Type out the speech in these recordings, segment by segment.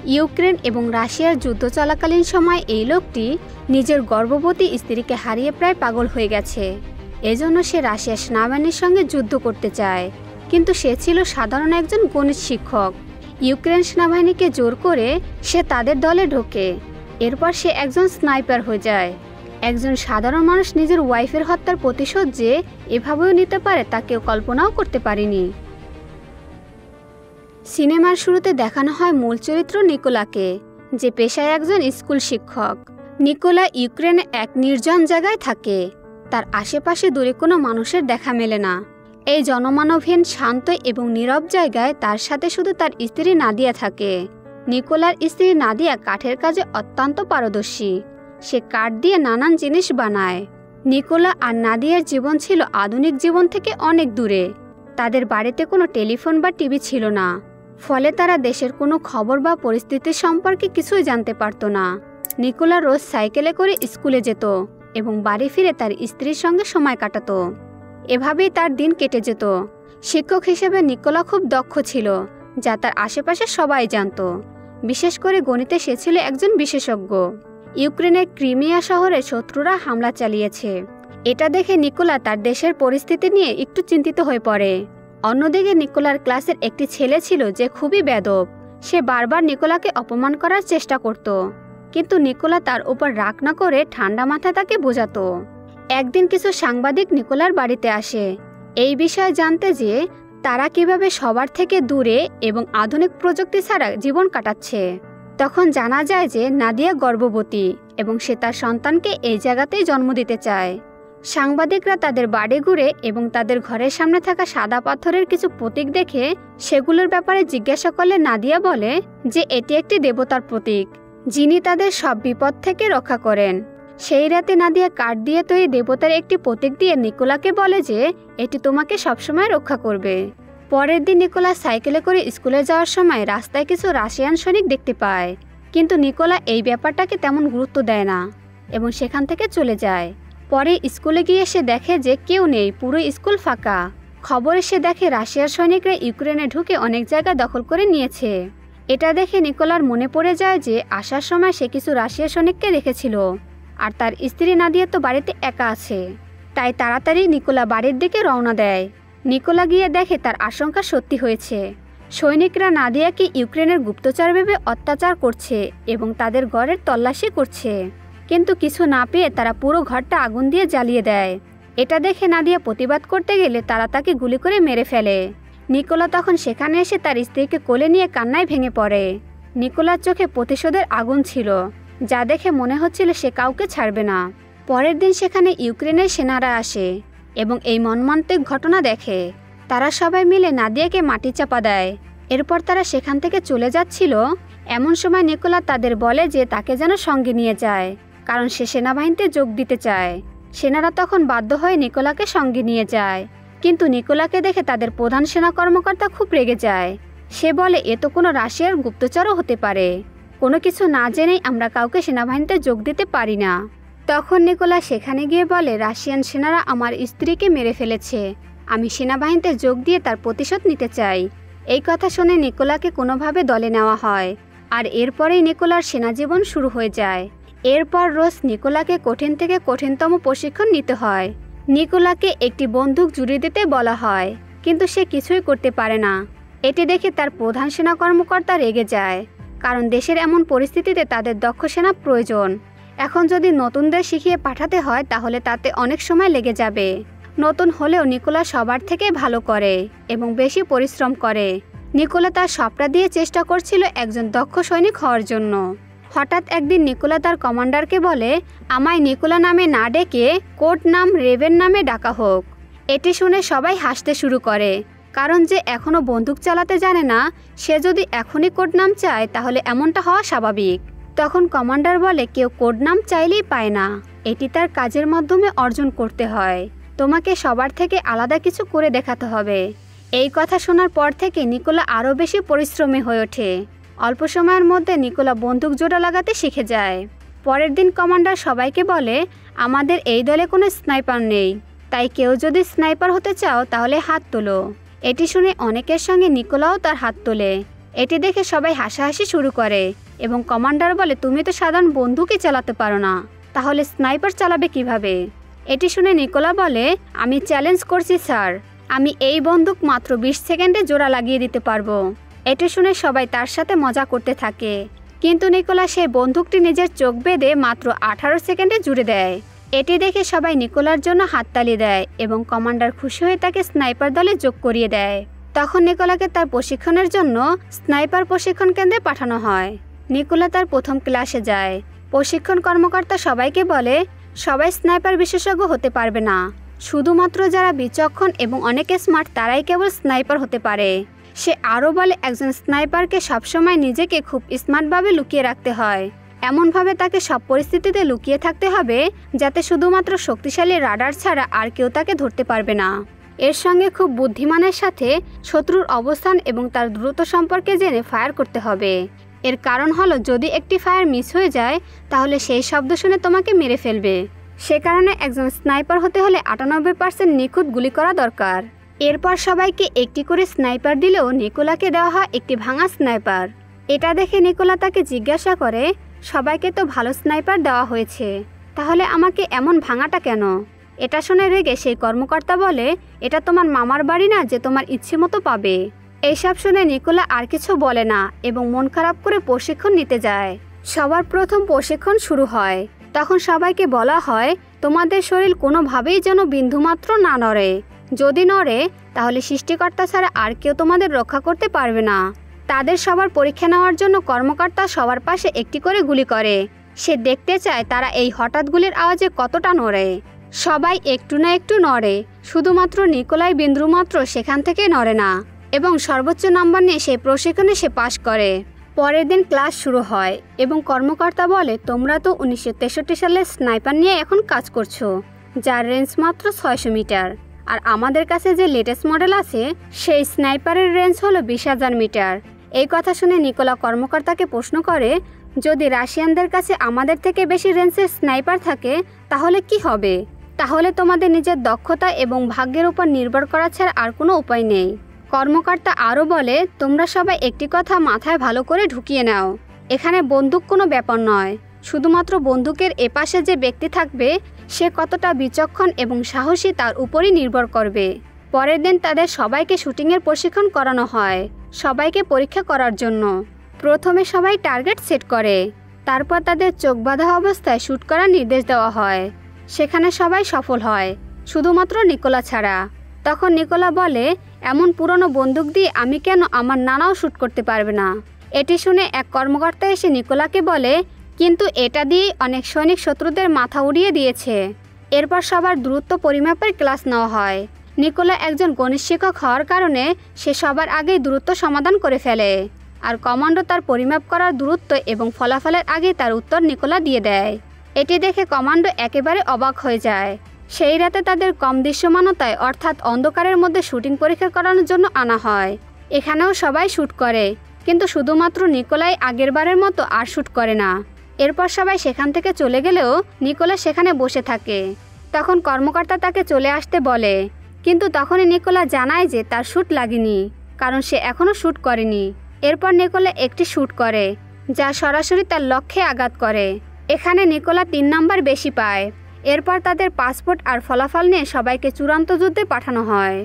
Ukraine এবং রাশিয়ার যুদ্ধ চলাকালীন সময় এই লোকটি নিজের গর্ভবতী স্ত্রীকে হারিয়ে প্রায় পাগল হয়ে গেছে। এজন্য সে রাশিয়ার সেনাবাহিনীর সঙ্গে যুদ্ধ করতে চায়, কিন্তু সে ছিল সাধারণ একজন গণিত শিক্ষক। ইউক্রেন সেনাবাহিনীকে জোর করে সে তাদের দলে ঢোকে। এরপর সে একজন স্নাইপার হয়ে যায়। একজন সাধারণ মানুষ নিজের ওয়াইফের হত্যার প্রতিশোধ যে এভাবেও নিতে পারে তা কেউ কল্পনাও করতে পারেনি। সিনেমার শুরুতে দেখানো হয় মূল চরিত্র নিকোলাকে, যে পেশায় একজন স্কুল শিক্ষক। নিকোলা ইউক্রেনে এক নির্জন জায়গায় থাকে। তার আশেপাশে দূরে কোনো মানুষের দেখা মেলে না। এই জনমানবহীন, শান্ত এবং নীরব জায়গায় তার সাথে শুধু তার স্ত্রী নাদিয়া থাকে। নিকোলার স্ত্রী নাদিয়া কাঠের কাজে অত্যন্ত পারদর্শী। সে কাঠ দিয়ে নানান জিনিস বানায়। নিকোলা আর নাদিয়ার জীবন ছিল আধুনিক জীবন থেকে অনেক দূরে। তাদের বাড়িতে কোনো টেলিফোন বা টিভি ছিল না, ফলে তারা দেশের কোনো খবর বা পরিস্থিতি সম্পর্কে কিছুই জানতে পারত না। নিকোলা রোজ সাইকেলে করে স্কুলে যেত এবং বাড়ি ফিরে তার স্ত্রীর সঙ্গে সময় কাটাতো। এভাবেই তার দিন কেটে যেত। শিক্ষক হিসেবে নিকোলা খুব দক্ষ ছিল, যা তার আশেপাশে সবাই জানত। বিশেষ করে গণিতে সে ছিল একজন বিশেষজ্ঞ। ইউক্রেনের ক্রিমিয়া শহরে শত্রুরা হামলা চালিয়েছে। এটা দেখে নিকোলা তার দেশের পরিস্থিতি নিয়ে একটু চিন্তিত হয়ে পড়ে। অন্যদিকে নিকোলার ক্লাসের একটি ছেলে ছিল যে খুবই বেয়াদব। সে বারবার নিকোলাকে অপমান করার চেষ্টা করত, কিন্তু নিকোলা তার উপর রাগ না করে ঠান্ডা মাথায় তাকে বোঝাতো। একদিন কিছু সাংবাদিক নিকোলার বাড়িতে আসে এই বিষয়ে জানতে যে তারা কিভাবে সবার থেকে দূরে এবং আধুনিক প্রযুক্তি ছাড়া জীবন কাটাচ্ছে। তখন জানা যায় যে নাদিয়া গর্ভবতী এবং সে তার সন্তানকে এই জায়গাতেই জন্ম দিতে চায়। সাংবাদিকরা তাদের বাড়ি ঘুরে এবং তাদের ঘরের সামনে থাকা সাদা পাথরের কিছু প্রতীক দেখে সেগুলোর ব্যাপারে জিজ্ঞাসা করলে নাদিয়া বলে যে এটি একটি দেবতার প্রতীক, যিনি তাদের সব বিপদ থেকে রক্ষা করেন। সেই রাতে নাদিয়া কাঠ দিয়ে তৈরি দেবতার একটি প্রতীক দিয়ে নিকোলাকে বলে যে এটি তোমাকে সবসময় রক্ষা করবে। পরের দিন নিকোলা সাইকেলে করে স্কুলে যাওয়ার সময় রাস্তায় কিছু রাশিয়ান সৈনিক দেখতে পায়, কিন্তু নিকোলা এই ব্যাপারটাকে তেমন গুরুত্ব দেয় না এবং সেখান থেকে চলে যায়। পরে স্কুলে গিয়ে সে দেখে যে কেউ নেই, পুরো স্কুল ফাঁকা। খবরে সে দেখে রাশিয়ার সৈনিকরা ইউক্রেনে ঢুকে অনেক জায়গা দখল করে নিয়েছে। এটা দেখে নিকোলার মনে পড়ে যায় যে আসার সময় সে কিছু রাশিয়ার সৈনিককে রেখেছিল, আর তার স্ত্রী নাদিয়া তো বাড়িতে একা আছে। তাই তাড়াতাড়ি নিকোলা বাড়ির দিকে রওনা দেয়। নিকোলা গিয়ে দেখে তার আশঙ্কা সত্যি হয়েছে। সৈনিকরা নাদিয়াকে ইউক্রেনের গুপ্তচর ভেবে অত্যাচার করছে এবং তাদের ঘরের তল্লাশি করছে, কিন্তু কিছু না পেয়ে তারা পুরো ঘরটা আগুন দিয়ে জ্বালিয়ে দেয়। এটা দেখে নাদিয়া প্রতিবাদ করতে গেলে তারা তাকে গুলি করে মেরে ফেলে। নিকোলা তখন সেখানে এসে তার স্ত্রীকে কোলে নিয়ে কান্নায় ভেঙে পড়ে। নিকোলার চোখে প্রতিশোধের আগুন ছিল, যা দেখে মনে হচ্ছিল সে কাউকে ছাড়বে না। পরের দিন সেখানে ইউক্রেনের সেনারা আসে এবং এই মর্মান্তিক ঘটনা দেখে। তারা সবাই মিলে নাদিয়াকে মাটি চাপা দেয়। এরপর তারা সেখান থেকে চলে যাচ্ছিল, এমন সময় নিকোলা তাদের বলে যে তাকে যেন সঙ্গে নিয়ে যায়, কারণ সে সেনাবাহিনীতে যোগ দিতে চায়। সেনারা তখন বাধ্য হয়ে নিকোলাকে সঙ্গে নিয়ে যায়, কিন্তু নিকোলাকে দেখে তাদের প্রধান সেনা কর্মকর্তা খুব রেগে যায়। সে বলে এ তো কোনো রাশিয়ার গুপ্তচরও হতে পারে, কোনো কিছু না জেনেই আমরা কাউকে সেনাবাহিনীতে যোগ দিতে পারি না। তখন নিকোলা সেখানে গিয়ে বলে রাশিয়ান সেনারা আমার স্ত্রীকে মেরে ফেলেছে, আমি সেনাবাহিনীতে যোগ দিয়ে তার প্রতিশোধ নিতে চাই। এই কথা শুনে নিকোলাকে কোনোভাবে দলে নেওয়া হয়, আর এরপরেই নিকোলার সেনাজীবন শুরু হয়ে যায়। এরপর রোজ নিকোলাকে কঠিন থেকে কঠিনতম প্রশিক্ষণ নিতে হয়। নিকোলাকে একটি বন্দুক জুড়ে দিতে বলা হয়, কিন্তু সে কিছুই করতে পারে না। এটি দেখে তার প্রধান সেনা কর্মকর্তা রেগে যায়, কারণ দেশের এমন পরিস্থিতিতে তাদের দক্ষ সেনা প্রয়োজন। এখন যদি নতুনদের শিখিয়ে পাঠাতে হয় তাহলে তাতে অনেক সময় লেগে যাবে। নতুন হলেও নিকোলা সবার থেকে ভালো করে এবং বেশি পরিশ্রম করে। নিকোলা তার সবটা দিয়ে চেষ্টা করছিল একজন দক্ষ সৈনিক হওয়ার জন্য। হঠাৎ একদিন নিকোলা তার কমান্ডারকে বলে আমায় নিকোলা নামে না ডেকে কোড নাম রেভেন নামে ডাকা হোক। এটি শুনে সবাই হাসতে শুরু করে, কারণ যে এখনও বন্দুক চালাতে জানে না সে যদি এখনই কোড নাম চায় তাহলে এমনটা হওয়া স্বাভাবিক। তখন কমান্ডার বলে কেউ কোড নাম চাইলেই পায় না, এটি তার কাজের মাধ্যমে অর্জন করতে হয়। তোমাকে সবার থেকে আলাদা কিছু করে দেখাতে হবে। এই কথা শোনার পর থেকে নিকোলা আরও বেশি পরিশ্রমী হয়ে ওঠে। অল্প সময়ের মধ্যে নিকোলা বন্দুক জোড়া লাগাতে শিখে যায়। পরের দিন কমান্ডার সবাইকে বলে আমাদের এই দলে কোনো স্নাইপার নেই, তাই কেউ যদি স্নাইপার হতে চাও তাহলে হাত তোলো। এটি শুনে অনেকের সঙ্গে নিকোলাও তার হাত তোলে। এটি দেখে সবাই হাসাহাসি শুরু করে এবং কমান্ডার বলে, তুমি তো সাধারণ বন্দুকই চালাতে পারো না, তাহলে স্নাইপার চালাবে কিভাবে? এটি শুনে নিকোলা বলে, আমি চ্যালেঞ্জ করছি স্যার, আমি এই বন্দুক মাত্র 20 সেকেন্ডে জোড়া লাগিয়ে দিতে পারবো। এটি শুনে সবাই তার সাথে মজা করতে থাকে, কিন্তু নিকোলা সেই বন্দুকটি নিজের চোখ বেঁধে মাত্র 18 সেকেন্ডে জুড়ে দেয়। এটি দেখে সবাই নিকোলার জন্য হাততালি দেয় এবং কমান্ডার খুশি হয়ে তাকে স্নাইপার দলে যোগ করিয়ে দেয়। তখন নিকোলাকে তার প্রশিক্ষণের জন্য স্নাইপার প্রশিক্ষণ কেন্দ্রে পাঠানো হয়। নিকোলা তার প্রথম ক্লাসে যায়। প্রশিক্ষণ কর্মকর্তা সবাইকে বলে, সবাই স্নাইপার বিশেষজ্ঞ হতে পারবে না, শুধুমাত্র যারা বিচক্ষণ এবং অনেক স্মার্ট তারাই কেবল স্নাইপার হতে পারে। সে আরও বলে, একজন স্নাইপারকে সবসময় নিজেকে খুব স্মার্টভাবে লুকিয়ে রাখতে হয়, এমনভাবে তাকে সব পরিস্থিতিতে লুকিয়ে থাকতে হবে যাতে শুধুমাত্র শক্তিশালী রাডার ছাড়া আর কেউ তাকে ধরতে পারবে না। এর সঙ্গে খুব বুদ্ধিমানের সাথে শত্রুর অবস্থান এবং তার দ্রুত সম্পর্কে জেনে ফায়ার করতে হবে। এর কারণ হলো, যদি একটি ফায়ার মিস হয়ে যায় তাহলে সেই শব্দ শুনে তোমাকে মেরে ফেলবে। সে কারণে একজন স্নাইপার হতে হলে 98% নিখুঁত গুলি করা দরকার। এরপর সবাইকে একটি করে স্নাইপার দিলেও নিকোলাকে দেওয়া হয় একটি ভাঙা স্নাইপার। এটা দেখে নিকোলা তাকে জিজ্ঞাসা করে, সবাইকে তো ভালো স্নাইপার দেওয়া হয়েছে, তাহলে আমাকে এমন ভাঙাটা কেন? এটা শুনে রেগে সেই কর্মকর্তা বলে, এটা তোমার মামার বাড়ি না যে তোমার ইচ্ছে মতো পাবে। এইসব শুনে নিকোলা আর কিছু বলে না এবং মন খারাপ করে প্রশিক্ষণ নিতে যায়। সবার প্রথম প্রশিক্ষণ শুরু হয়। তখন সবাইকে বলা হয়, তোমাদের শরীর কোনোভাবেই যেন বিন্দুমাত্র না নড়ে, যদি নড়ে তাহলে সৃষ্টিকর্তা ছাড়া আর কেউ তোমাদের রক্ষা করতে পারবে না। তাদের সবার পরীক্ষা নেওয়ার জন্য কর্মকর্তা সবার পাশে একটি করে গুলি করে। সে দেখতে চায় তারা এই হঠাৎ গুলির আওয়াজে কতটা নড়ে। সবাই একটু না একটু নড়ে, শুধুমাত্র নিকোলাই বিন্দুমাত্র সেখান থেকে নড়ে না এবং সর্বোচ্চ নাম্বার নিয়ে সেই প্রশিক্ষণে সে পাশ করে। পরের দিন ক্লাস শুরু হয় এবং কর্মকর্তা বলে, তোমরা তো 1963 সালের স্নাইপার নিয়ে এখন কাজ করছো, যার রেঞ্জ মাত্র 600 মিটার, আর আমাদের কাছে যে লেটেস্ট মডেল আছে সেই স্নাইপারের রেঞ্জ হলো 20,000 মিটার। এই কথা শুনে নিকোলা কর্মকর্তাকে প্রশ্ন করে, যদি রাশিয়ানদের কাছে আমাদের থেকে বেশি রেঞ্জের স্নাইপার থাকে তাহলে কি হবে? তাহলে তোমাদের নিজের দক্ষতা এবং ভাগ্যের উপর নির্ভর করা ছাড়া আর কোনো উপায় নেই। কর্মকর্তা আরও বলে, তোমরা সবাই একটি কথা মাথায় ভালো করে ঢুকিয়ে নাও, এখানে বন্দুক কোনো ব্যাপার নয়, শুধুমাত্র বন্দুকের এপাশে যে ব্যক্তি থাকবে সে কতটা বিচক্ষণ এবং সাহসী তার উপরই নির্ভর করবে। পরের দিন তাদের সবাইকে শুটিংয়ের প্রশিক্ষণ করানো হয়, সবাইকে পরীক্ষা করার জন্য। প্রথমে সবাই টার্গেট সেট করে, তারপর তাদের চোখ বাঁধা অবস্থায় শ্যুট করার নির্দেশ দেওয়া হয়। সেখানে সবাই সফল হয়, শুধুমাত্র নিকোলা ছাড়া। তখন নিকোলা বলে, এমন পুরনো বন্দুক দিয়ে আমি কেন আমার নানাও শ্যুট করতে পারবে না? এটি শুনে এক কর্মকর্তা এসে নিকোলাকে বলে, কিন্তু এটা দিয়েই অনেক সৈনিক শত্রুদের মাথা উড়িয়ে দিয়েছে। এরপর সবার দূরত্ব পরিমাপের ক্লাস নেওয়া হয়। নিকোলা একজন গণিত শিক্ষক হওয়ার কারণে সে সবার আগেই দূরত্ব সমাধান করে ফেলে, আর কমান্ডো তার পরিমাপ করার দূরত্ব এবং ফলাফলের আগে তার উত্তর নিকোলা দিয়ে দেয়। এটি দেখে কমান্ডো একেবারে অবাক হয়ে যায়। সেই রাতে তাদের কম দৃশ্যমানতায় অর্থাৎ অন্ধকারের মধ্যে শুটিং পরীক্ষা করানোর জন্য আনা হয়। এখানেও সবাই শ্যুট করে, কিন্তু শুধুমাত্র নিকোলাই আগেরবারের মতো আর শ্যুট করে না। এরপর সবাই সেখান থেকে চলে গেলেও নিকোলা সেখানে বসে থাকে। তখন কর্মকর্তা তাকে চলে আসতে বলে, কিন্তু তখনই নিকোলা জানায় যে তার শ্যুট লাগেনি, কারণ সে এখনও শ্যুট করেনি। এরপর নিকোলা একটি শ্যুট করে যা সরাসরি তার লক্ষ্যে আঘাত করে। এখানে নিকোলা 3 নাম্বার বেশি পায়। এরপর তাদের পাসপোর্ট আর ফলাফল নিয়ে সবাইকে চূড়ান্ত যুদ্ধে পাঠানো হয়।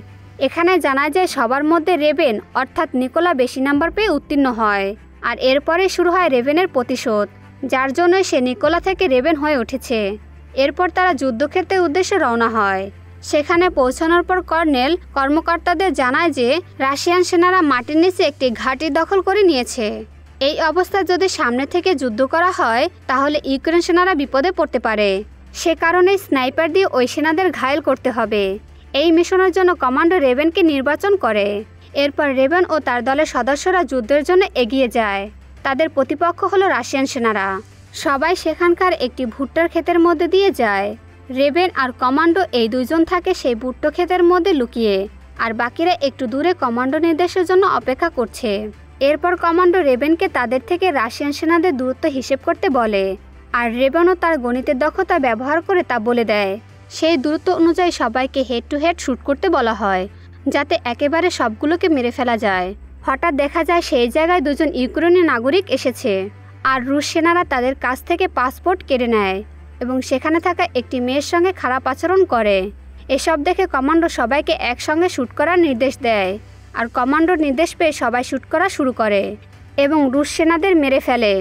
এখানে জানা যায় সবার মধ্যে রেবেন অর্থাৎ নিকোলা বেশি নাম্বার পেয়ে উত্তীর্ণ হয়, আর এরপরে শুরু হয় রেবেনের প্রতিশোধ, যার জন্য সে নিকোলা থেকে রেবেন হয়ে উঠেছে। এরপর তারা যুদ্ধক্ষেত্রের উদ্দেশ্যে রওনা হয়। সেখানে পৌঁছানোর পর কর্নেল কর্মকর্তাদের জানায় যে রাশিয়ান সেনারা মাটির নিচে একটি ঘাঁটি দখল করে নিয়েছে। এই অবস্থায় যদি সামনে থেকে যুদ্ধ করা হয় তাহলে ইউক্রেন সেনারা বিপদে পড়তে পারে। সে কারণে স্নাইপার দিয়ে ওই সেনাদের ঘায়েল করতে হবে। এই মিশনের জন্য কমান্ডো রেবেনকে নির্বাচন করে। এরপর রেবেন ও তার দলের সদস্যরা যুদ্ধের জন্য এগিয়ে যায়। তাদের প্রতিপক্ষ হলো রাশিয়ান সেনারা। সবাই সেখানকার একটি ভুট্টার ক্ষেতের মধ্যে দিয়ে যায়। রেবেন আর কমান্ডো এই দুইজন থাকে সেই ভুট্টো ক্ষেতের মধ্যে লুকিয়ে, আর বাকিরা একটু দূরে কমান্ডো নির্দেশের জন্য অপেক্ষা করছে। এরপর কমান্ডো রেবেনকে তাদের থেকে রাশিয়ান সেনাদের দূরত্ব হিসেব করতে বলে, আর রেবেনও তার গণিতের দক্ষতা ব্যবহার করে তা বলে দেয়। সেই দূরত্ব অনুযায়ী সবাইকে হেড টু হেড শ্যুট করতে বলা হয়, যাতে একেবারে সবগুলোকে মেরে ফেলা যায়। হঠাৎ দেখা যায় সেই জায়গায় দুজন ইউক্রেনীয় নাগরিক এসেছে আর রুশ সেনারা তাদের কাছ থেকে পাসপোর্ট কেড়ে নেয় এবং সেখানে থাকা একটি মেয়ের সঙ্গে খারাপ আচরণ করে। এসব দেখে কমান্ডো সবাইকে একসঙ্গে শ্যুট করার নির্দেশ দেয় আর কমান্ডোর নির্দেশ পেয়ে সবাই শ্যুট করা শুরু করে এবং রুশ সেনাদের মেরে ফেলে।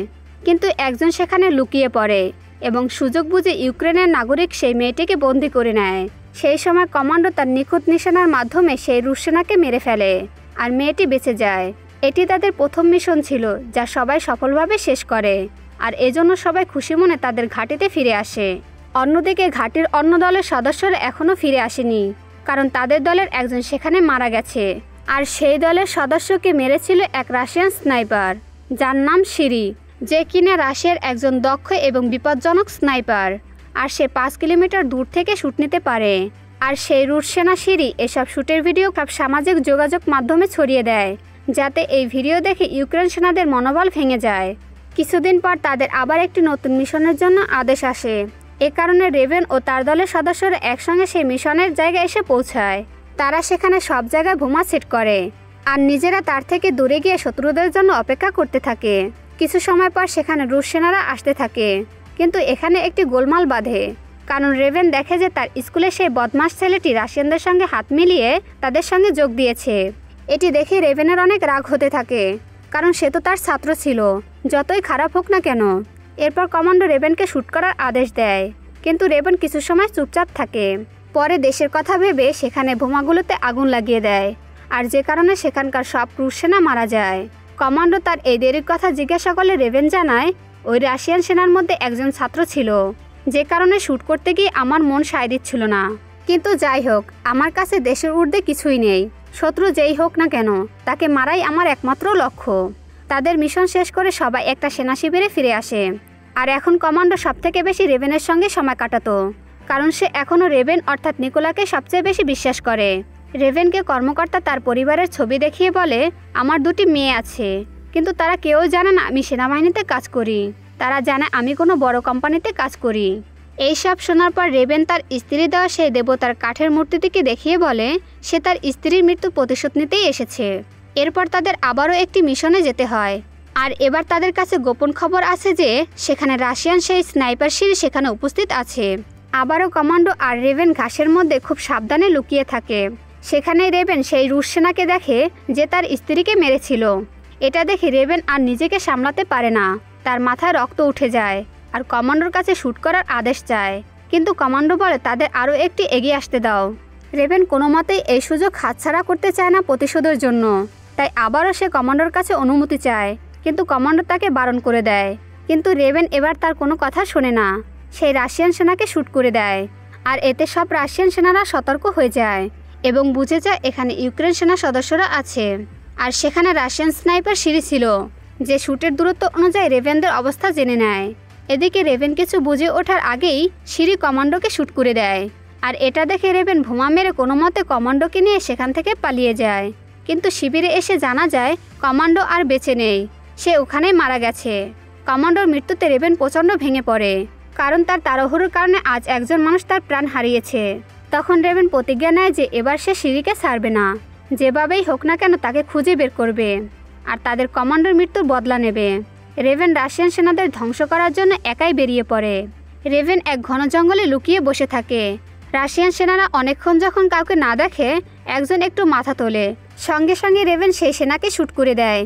কিন্তু একজন সেখানে লুকিয়ে পড়ে এবং সুযোগ বুঝে ইউক্রেনের নাগরিক সেই মেয়েটিকে বন্দি করে নেয়। সেই সময় কমান্ডো তার নিখুঁত নিশানার মাধ্যমে সেই রুশ সেনাকে মেরে ফেলে আর মেয়েটি বেঁচে যায়। এটি তাদের প্রথম মিশন ছিল যা সবাই সফলভাবে শেষ করে আর এজন্য সবাই খুশি মনে তাদের ঘাঁটিতে ফিরে আসে। অন্যদিকে ঘাঁটির অন্য দলের সদস্যরা এখনও ফিরে আসেনি, কারণ তাদের দলের একজন সেখানে মারা গেছে আর সেই দলের সদস্যকে মেরেছিল এক রাশিয়ান স্নাইপার যার নাম সিরি, যে কিনা রাশিয়ার একজন দক্ষ এবং বিপজ্জনক স্নাইপার আর সে 5 কিলোমিটার দূর থেকে শ্যুট নিতে পারে। আর সেই রুশ সেনা সিরি এসব শ্যুটের ভিডিও সব সামাজিক যোগাযোগ মাধ্যমে ছড়িয়ে দেয় যাতে এই ভিডিও দেখে ইউক্রেন সেনাদের মনোবল ভেঙে যায়। কিছুদিন পর তাদের আবার একটি নতুন মিশনের জন্য আদেশ আসে। এ কারণে রেভেন ও তার দলের সদস্যরা একসঙ্গে সেই মিশনের জায়গায় এসে পৌঁছায়। তারা সেখানে সব জায়গায় বোমা সেট করে আর নিজেরা তার থেকে দূরে গিয়ে শত্রুদের জন্য অপেক্ষা করতে থাকে। কিছু সময় পর সেখানে রুশ সেনারা আসতে থাকে, কিন্তু এখানে একটি গোলমাল বাঁধে, কারণ রেভেন দেখে যে তার স্কুলে সেই বদমাশ ছেলেটি রাশিয়ানদের সঙ্গে হাত মিলিয়ে তাদের সঙ্গে যোগ দিয়েছে। এটি দেখে রেভেনের অনেক রাগ হতে থাকে, কারণ সে তো তার ছাত্র ছিল, যতই খারাপ হোক না কেন। এরপর কমান্ডো রেভেনকে শ্যুট করার আদেশ দেয়, কিন্তু রেভেন কিছু সময় চুপচাপ থাকে। পরে দেশের কথা ভেবে সেখানে বোমাগুলোতে আগুন লাগিয়ে দেয় আর যে কারণে সেখানকার সব রুশ সেনা মারা যায়। কমান্ডো তার এই দেরির কথা জিজ্ঞাসা করলে রেভেন জানায় ওই রাশিয়ান সেনার মধ্যে একজন ছাত্র ছিল, যে কারণে শ্যুট করতে গিয়ে আমার মন সায় দিচ্ছিল না। কিন্তু যাই হোক, আমার কাছে দেশের ঊর্ধ্বে কিছুই নেই, শত্রু যেই হোক না কেন তাকে মারাই আমার একমাত্র লক্ষ্য। তাদের মিশন শেষ করে সবাই একটা সেনা শিবিরে ফিরে আসে আর এখন কমান্ডো সবথেকে বেশি রেভেনের সঙ্গে সময় কাটাতো, কারণ সে এখনও রেভেন অর্থাৎ নিকোলাকে সবচেয়ে বেশি বিশ্বাস করে। রেভেনকে কর্মকর্তা তার পরিবারের ছবি দেখিয়ে বলে, আমার 2টি মেয়ে আছে, কিন্তু তারা কেউ জানে না আমি সেনাবাহিনীতে কাজ করি, তারা জানে আমি কোনো বড় কোম্পানিতে কাজ করি। এই সব শোনার পর রেভেন তার স্ত্রী দেওয়া সেই দেবতার কাঠের মূর্তিটিকে দেখিয়ে বলে সে তার স্ত্রীর মৃত্যু প্রতিশোধ নিতেই এসেছে। এরপর তাদের আবারও একটি মিশনে যেতে হয় আর এবার তাদের কাছে গোপন খবর আছে যে সেখানে রাশিয়ান সেই স্নাইপার সিরি সেখানে উপস্থিত আছে। আবারও কমান্ডো আর রেভেন ঘাসের মধ্যে খুব সাবধানে লুকিয়ে থাকে। সেখানে রেভেন সেই রুশ সেনাকে দেখে যে তার স্ত্রীকে মেরেছিল। এটা দেখে রেভেন আর নিজেকে সামলাতে পারে না, তার মাথায় রক্ত উঠে যায় আর কমান্ডোর কাছে শ্যুট করার আদেশ চায়, কিন্তু কমান্ডো বলে তাদের আরও একটি এগিয়ে আসতে দাও। রেভেন কোনো মতেই এই সুযোগ হাতছাড়া করতে চায় না প্রতিশোধের জন্য, তাই আবারও সে কমান্ডোর কাছে অনুমতি চায়, কিন্তু কমান্ডো তাকে বারণ করে দেয়। কিন্তু রেভেন এবার তার কোনো কথা শোনে না, সেই রাশিয়ান সেনাকে শ্যুট করে দেয় আর এতে সব রাশিয়ান সেনারা সতর্ক হয়ে যায় এবং বুঝে যায় এখানে ইউক্রেন সেনা সদস্যরা আছে। আর সেখানে রাশিয়ান স্নাইপার সিরি ছিল, যে শ্যুটের দূরত্ব অনুযায়ী রেভেনদের অবস্থা জেনে নেয়। এদিকে রেভেন কিছু বুঝে ওঠার আগেই সিরি কমান্ডোকে শ্যুট করে দেয় আর এটা দেখে রেভেন বোমা মেরে কোনো মতে কমান্ডোকে নিয়ে সেখান থেকে পালিয়ে যায়। কিন্তু শিবিরে এসে জানা যায় কমান্ডো আর বেঁচে নেই, সে ওখানেই মারা গেছে। কমান্ডোর মৃত্যুতে রেভেন প্রচণ্ড ভেঙে পড়ে, কারণ তার তাড়াহুড়োর কারণে আজ একজন মানুষ তার প্রাণ হারিয়েছে। তখন রেভেন প্রতিজ্ঞা নেয় যে এবার সে সিরিকে ছাড়বে না, যেভাবেই হোক না কেন তাকে খুঁজে বের করবে আর তাদের কমান্ডোর মৃত্যুর বদলা নেবে। রেভেন রাশিয়ান সেনাদের ধ্বংস করার জন্য একাই বেরিয়ে পড়ে। রেভেন এক ঘন জঙ্গলে লুকিয়ে বসে থাকে। রাশিয়ান সেনারা অনেকক্ষণ যখন কাউকে না দেখে একজন একটু মাথা তোলে, সঙ্গে সঙ্গে রেভেন সেই সেনাকে শ্যুট করে দেয়।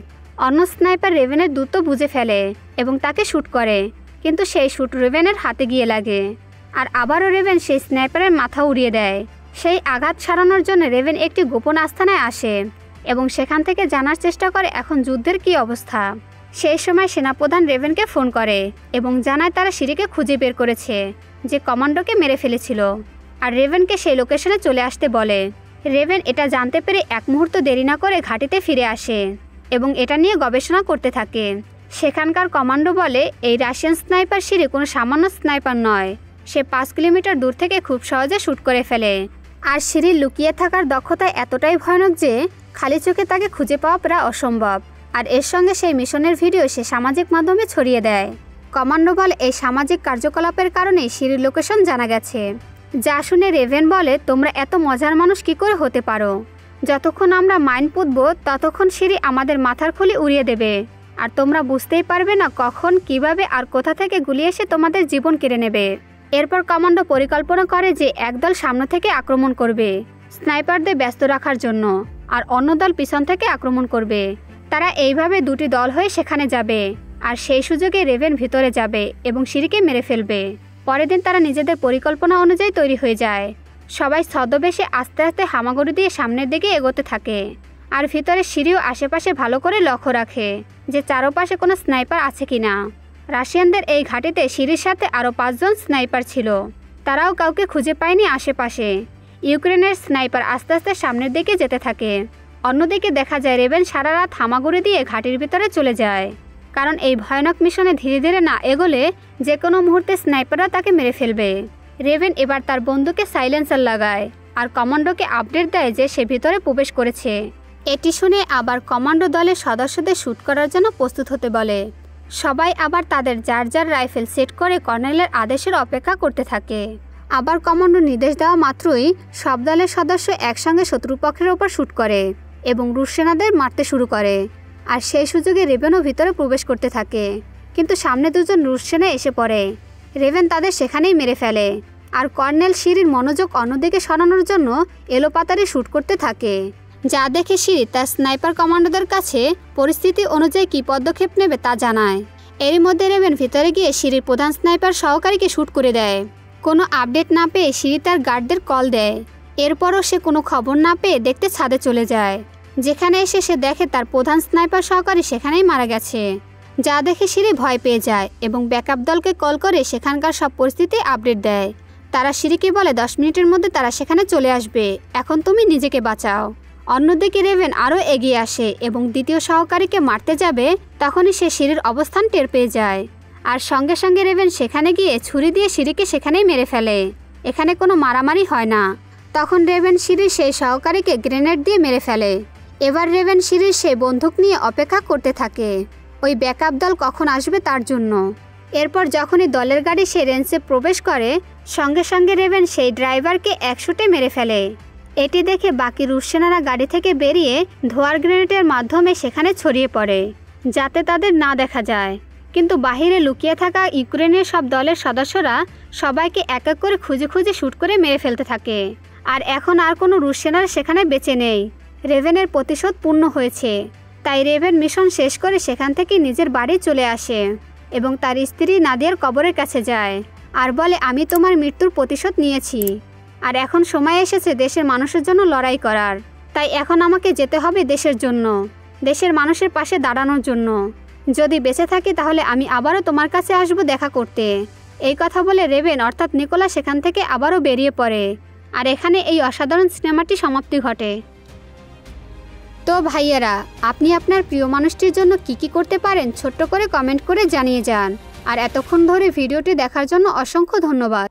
অন্য স্নাইপার রেভেনের দ্রুত বুঝে ফেলে এবং তাকে শ্যুট করে, কিন্তু সেই শ্যুট রেভেনের হাতে গিয়ে লাগে আর আবারও রেভেন সেই স্নাইপারের মাথা উড়িয়ে দেয়। সেই আঘাত সারানোর জন্য রেভেন একটি গোপন আস্তানায় আসে এবং সেখান থেকে জানার চেষ্টা করে এখন যুদ্ধের কী অবস্থা। সেই সময় সেনাপ্রধান রেভেনকে ফোন করে এবং জানায় তারা সিরিকে খুঁজে বের করেছে, যে কমান্ডোকে মেরে ফেলেছিল, আর রেভেনকে সেই লোকেশনে চলে আসতে বলে। রেভেন এটা জানতে পেরে এক মুহূর্ত দেরি না করে ঘাঁটিতে ফিরে আসে এবং এটা নিয়ে গবেষণা করতে থাকে। সেখানকার কমান্ডো বলে এই রাশিয়ান স্নাইপার সিরি কোনো সামান্য স্নাইপার নয়, সে 5 কিলোমিটার দূর থেকে খুব সহজে শ্যুট করে ফেলে। আর সিরির লুকিয়ে থাকার দক্ষতা এতটাই ভয়ানক যে খালি চোখে তাকে খুঁজে পাওয়া প্রায় অসম্ভব। আর এর সঙ্গে সেই মিশনের ভিডিও সে সামাজিক মাধ্যমে ছড়িয়ে দেয়। কমান্ডো বলে এই সামাজিক কার্যকলাপের কারণেই সিরির লোকেশন জানা গেছে। যা শুনে রেভেন বলে তোমরা এত মজার মানুষ কি করে হতে পারো, যতক্ষণ আমরা মাইন পুঁতব ততক্ষণ সিঁড়ি আমাদের মাথার খুলি উড়িয়ে দেবে, আর তোমরা বুঝতেই পারবে না কখন, কিভাবে আর কোথা থেকে গুলি এসে তোমাদের জীবন কেড়ে নেবে। এরপর কমান্ডো পরিকল্পনা করে যে একদল সামনে থেকে আক্রমণ করবে স্নাইপারদের ব্যস্ত রাখার জন্য, আর অন্য দল পিছন থেকে আক্রমণ করবে। তারা এইভাবে দুটি দল হয়ে সেখানে যাবে, আর সেই সুযোগে রেভেন ভিতরে যাবে এবং সিঁড়িকে মেরে ফেলবে। পরের দিন তারা নিজেদের পরিকল্পনা অনুযায়ী তৈরি হয়ে যায়। সবাই ছদ্মবেশে আস্তে আস্তে হামাগুড়ি দিয়ে সামনের দিকে এগোতে থাকে, আর ভিতরে সিঁড়িও আশেপাশে ভালো করে লক্ষ্য রাখে যে চারপাশে কোনো স্নাইপার আছে কিনা। রাশিয়ানদের এই ঘাঁটিতে সিঁড়ির সাথে আরও 5 জন স্নাইপার ছিল, তারাও কাউকে খুঁজে পায়নি আশেপাশে। ইউক্রেনের স্নাইপার আস্তে আস্তে সামনের দিকে যেতে থাকে। অন্যদিকে দেখা যায় রেভেন সারা রাত হামাগুড়ি দিয়ে ঘাঁটির ভিতরে চলে যায়, কারণ এই ভয়ানক মিশনে ধীরে ধীরে না এগোলে যে কোনো মুহূর্তে স্নাইপাররা তাকে মেরে ফেলবে। রেভেন এবার তার বন্দুকে সাইলেন্সার লাগায় আর কমান্ডোকে আপডেট দেয় যে সে ভিতরে প্রবেশ করেছে। এটি শুনে আবার কমান্ডো দলের সদস্যদের শ্যুট করার জন্য প্রস্তুত হতে বলে। সবাই আবার তাদের যার যার রাইফেল সেট করে কর্নেলের আদেশের অপেক্ষা করতে থাকে। আবার কমান্ডো নির্দেশ দেওয়া মাত্রই সব দলের সদস্য একসঙ্গে শত্রুপক্ষের ওপর শ্যুট করে এবং রুশ সেনাদের মারতে শুরু করে। আর সেই সুযোগে রেভেনও ভিতরে প্রবেশ করতে থাকে, কিন্তু সামনে 2 জন রুশ সেনা এসে পড়ে। রেভেন তাদের সেখানেই মেরে ফেলে, আর কর্নেল সিঁড়ির মনোযোগ অন্যদিকে সরানোর জন্য এলোপাতাড়ি শ্যুট করতে থাকে, যা দেখে সিঁড়ি তার স্নাইপার কমান্ডোদের কাছে পরিস্থিতি অনুযায়ী কী পদক্ষেপ নেবে তা জানায়। এরই মধ্যে রেভেন ভিতরে গিয়ে সিঁড়ির প্রধান স্নাইপার সহকারীকে শ্যুট করে দেয়। কোনো আপডেট না পেয়ে সিঁড়ি তার গার্ডদের কল দেয়। এরপরও সে কোনো খবর না পেয়ে দেখতে ছাদে চলে যায়, যেখানে এসে সে দেখে তার প্রধান স্নাইপার সহকারী সেখানেই মারা গেছে, যা দেখে সিঁড়ি ভয় পেয়ে যায় এবং ব্যাকআপ দলকে কল করে সেখানকার সব পরিস্থিতি আপডেট দেয়। তারা সিঁড়িকে বলে 10 মিনিটের মধ্যে তারা সেখানে চলে আসবে, এখন তুমি নিজেকে বাঁচাও। অন্যদিকে রেভেন আরও এগিয়ে আসে এবং দ্বিতীয় সহকারীকে মারতে যাবে, তখনই সে সিঁড়ির অবস্থান টের পেয়ে যায়, আর সঙ্গে সঙ্গে রেভেন সেখানে গিয়ে ছুরি দিয়ে সিঁড়িকে সেখানেই মেরে ফেলে। এখানে কোনো মারামারি হয় না। তখন রেভেন সিঁড়ির সেই সহকারীকে গ্রেনেড দিয়ে মেরে ফেলে। এবার রেভেন সিঁড়ির সেই বন্দুক নিয়ে অপেক্ষা করতে থাকে ওই ব্যাকআপ দল কখন আসবে তার জন্য। এরপর যখনই দলের গাড়ি সে রেঞ্জে প্রবেশ করে, সঙ্গে সঙ্গে রেভেন সেই ড্রাইভারকে 1 শুটে মেরে ফেলে। এটি দেখে বাকি রুশ সেনারা গাড়ি থেকে বেরিয়ে ধোঁয়ার গ্রেনেডের মাধ্যমে সেখানে ছড়িয়ে পড়ে, যাতে তাদের না দেখা যায়। কিন্তু বাহিরে লুকিয়ে থাকা ইউক্রেনের সব দলের সদস্যরা সবাইকে এক এক করে খুঁজে খুঁজে শ্যুট করে মেরে ফেলতে থাকে। আর এখন আর কোনো রুশ সেনারা সেখানে বেঁচে নেই। রেভেনের প্রতিশোধ পূর্ণ হয়েছে, তাই রেভেন মিশন শেষ করে সেখান থেকে নিজের বাড়ি চলে আসে এবং তার স্ত্রী নাদিয়ার কবরের কাছে যায় আর বলে, আমি তোমার মৃত্যুর প্রতিশোধ নিয়েছি, আর এখন সময় এসেছে দেশের মানুষের জন্য লড়াই করার। তাই এখন আমাকে যেতে হবে দেশের জন্য, দেশের মানুষের পাশে দাঁড়ানোর জন্য। যদি বেঁচে থাকি তাহলে আমি আবারও তোমার কাছে আসব দেখা করতে। এই কথা বলে রেভেন অর্থাৎ নিকোলা সেখান থেকে আবারও বেরিয়ে পড়ে। আর এখানে এই অসাধারণ সিনেমাটি সমাপ্তি ঘটে। তো ভাইয়েরা, আপনি আপনার প্রিয় মানুষটির জন্য কি করতে পারেন ছোট্ট করে কমেন্ট করে জানিয়ে যান। আর এতক্ষণ ধরে ভিডিওটি দেখার জন্য অসংখ্য ধন্যবাদ।